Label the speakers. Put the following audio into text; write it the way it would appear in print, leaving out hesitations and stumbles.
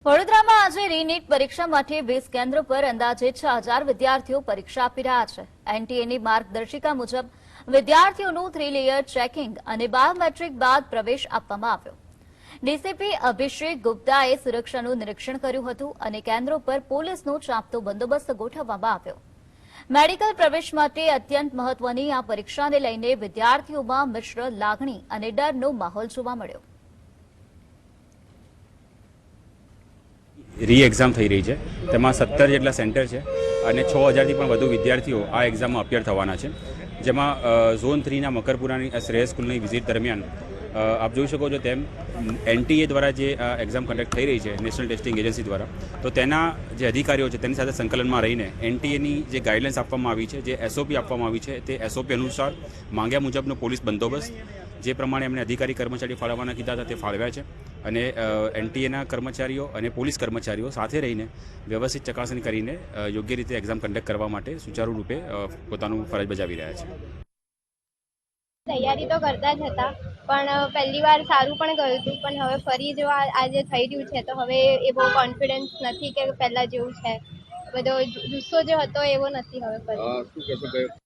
Speaker 1: વડોદરામાં આજે રીનીટ પરીક્ષા માટે 20 કેન્દ્રો પર અંદાજે 6000 વિદ્યાર્થીઓ પરીક્ષા આપી રહ્યા છે। એનટીએની માર્ગદર્શિકા મુજબ વિદ્યાર્થીઓનું 3 લેયર ચેકિંગ અને બાયોમેટ્રિક બાદ પ્રવેશ આપવામાં આવ્યો। ડીસીપી અભિષેક ગુપ્તાએ સુરક્ષાનું નિરીક્ષણ કર્યું હતું અને કેન્દ્રો પર પોલીસનો ચાંપતો બંદોબસ્ત ગોઠવવામાં આવ્યો। મેડિકલ પ્રવેશ માટે અત્યંત મહત્વની આ પરીક્ષાને લઈને વિદ્યાર્થીઓમાં મિશ્ર લાગણી અને ડરનો માહોલ જોવા મળ્યો।
Speaker 2: રી એક્ઝામ થઈ રહી છે, તેમાં 17 જેટલા સેન્ટર છે અને 6000થી પણ વધુ વિદ્યાર્થીઓ આ એક્ઝામમાં અપિયર થવાના છે। જેમાં ઝોન 3ના મકરપુરાની શ્રેયસ સ્કૂલની વિઝિટ દરમિયાન આપ જોઈ શકો છો તેમ એનટીએ દ્વારા જે એક્ઝામ કન્ડક્ટ થઈ રહી છે, નેશનલ ટેસ્ટિંગ એજન્સી દ્વારા, તો તેના જે અધિકારીઓ છે તેની સાથે સંકલનમાં રહીને એનટીએની જે ગાઈડલાઇન્સ આપવામાં આવી છે, જે એસઓપી આપવામાં આવી છે, તે એસઓપી અનુસાર માંગ્યા મુજબનો પોલીસ બંદોબસ્ત જે પ્રમાણે એમને અધિકારી કર્મચારી ફાળવવાના કીધા હતા તે ફાળવ્યા છે અને એનટીએના કર્મચારીઓ અને પોલીસ કર્મચારીઓ સાથે રહીને વ્યવસ્થિત ચકાસણી કરીને યોગ્ય રીતે એક્ઝામ કન્ડક્ટ કરવા માટે સુચારુ રૂપે પોતાનું ફરજ બજાવી રહ્યા છે।
Speaker 3: તૈયારી તો કરતા જ હતા, પણ પહેલી વાર સારું પણ ગયું હતું, પણ હવે ફરી જો આજે થઈ રહ્યું છે તો હવે એ બહુ કોન્ફિડન્સ નથી કે પહેલા જેવું છે, બધો જુસ્સો જે હતો એવો નથી હવે ફરી।